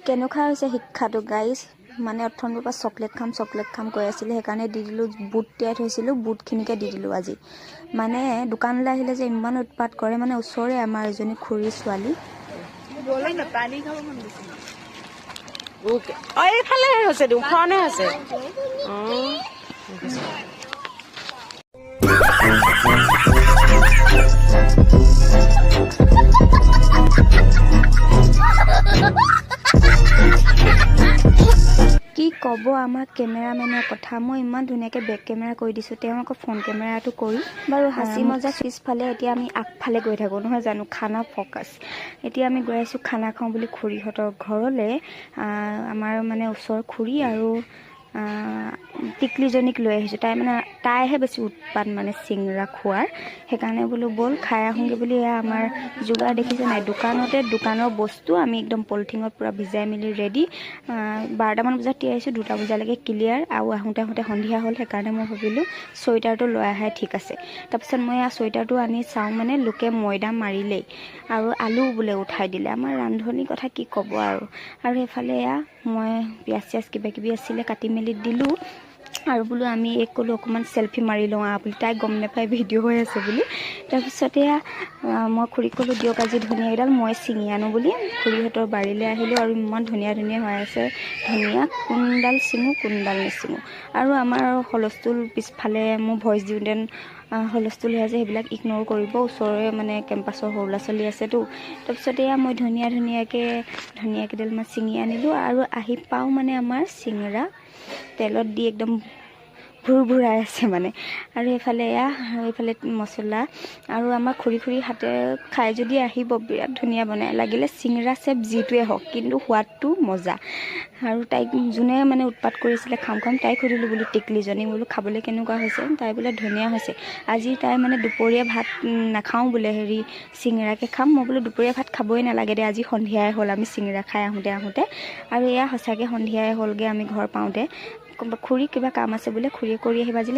কেনেকুৱা হৈছে শিক্ষাটো গাইজ মানে অথনিৰ পৰা চকলেট খাম কৈ আছিলে সেইকাৰণে দি দিলোঁ বুট তিয়াই থৈছিলোঁ বুটখিনিকে দি দিলোঁ আজি মানে দোকানলৈ আহিলে যে ইমান উৎপাত কৰে মানে ওচৰৰে আমাৰ এজনী খুৰী ছোৱালী এইফালে হৈছে দুখনে হৈছে কি ক'ব আমাৰ কেমেৰামেনৰ কথা মই ইমান ধুনীয়াকৈ বেক কেমেৰা কৰি দিছোঁ তেওঁ আকৌ ফ্ৰণ্ট কেমেৰাটো কৰি বাৰু হাঁচি মজা পিছফালে এতিয়া আমি আগফালে গৈ থাকোঁ নহয় জানো খানা ফ'কাছ এতিয়া আমি গৈ আছোঁ খানা খাওঁ বুলি খুৰীহঁতৰ ঘৰলৈ আমাৰ মানে ওচৰ খুৰী আৰু টিকলিজনীক লৈ আহিছোঁ তাইহে বেছি উৎপাত মানে চিংৰা খোৱাৰ সেইকাৰণে বোলো ব'ল খাই আহোঁগৈ বুলি আমাৰ যোগাৰ দেখিছে নাই দোকানৰ বস্তু আমি একদম পলিথিনত পূৰা ভিজাই মেলি ৰেডি 12টামান বজাত তিয়াইছোঁ 2টা বজালৈকে ক্লিয়াৰ আৰু আহোঁতে সন্ধিয়া হ'ল সেইকাৰণে মই ভাবিলোঁ চুৱেটাৰটো লৈ আহাই ঠিক আছে তাৰপিছত মই চুৱেটাৰটো আনি চাওঁ মানে লোকে ময়দা মাৰিলেই আৰু আলু বোলে উঠাই দিলে আমাৰ ৰান্ধনিৰ কথা কি ক'ব আৰু সেইফালে মই পিঁয়াজ চিয়াজ কিবাকিবি আছিলে কাটি মেলি দিলোঁ আৰু বোলো আমি ক'লোঁ অকণমান চেল্ফি মাৰি লওঁ বুলি তাই গম নাপায় ভিডিঅ' হৈ আছে বুলি তাৰপিছতে মই খুৰীক ক'লোঁ দিয়ক আজি ধনিয়াকেইডাল মই ছিঙি আনো বুলি খুৰীহঁতৰ বাৰীলৈ আহিলোঁ আৰু ইমান ধুনীয়া হৈ আছে ধনিয়া কোনডাল ছিঙো কোনডাল নিছিঙো আৰু আমাৰ হুলস্থুল পিছফালে মোৰ ভইচ দিওঁতে হুলস্থুল হৈ আছে সেইবিলাক ইগন'ৰ কৰিব ওচৰৰে মানে কেম্পাছৰ সৰু ল'ৰা ছোৱালী আছেতো তাৰপিছতে মই ধনিয়াকেইডাল মই ছিঙি আনিলোঁ আৰু আহি পাওঁ মানে আমাৰ চিঙৰা তেলত দি একদম ভুৰভুৰাই আছে মানে আৰু এইফালে মছলা আৰু আমাৰ খুৰী হাতে খাই যদি আহিব বিৰাট ধুনীয়া বনাই লাগিলে চিঙৰা চেপ যিটোৱে হওক কিন্তু সোৱাদটো মজা আৰু তাইক যোনে মানে উৎপাত কৰিছিলে খাম তাইক সুধিলোঁ বোলো টিকলিজনী বোলো খাবলৈ কেনেকুৱা হৈছে তাই বোলে ধুনীয়া হৈছে আজি তাই মানে দুপৰীয়া ভাত নাখাওঁ বোলে চিঙৰাকে খাম মই বোলো দুপৰীয়া ভাত খাবই নালাগে দে আজি সন্ধিয়াই হ'ল আমি চিঙৰা খাই আহোঁতে আৰু সঁচাকৈ সন্ধিয়াই হ'লগৈ আমি ঘৰ পাওঁতে খুৰী কিবা কাম আছে বোলে খুৰীয়ে কৰি আহি বাজিলে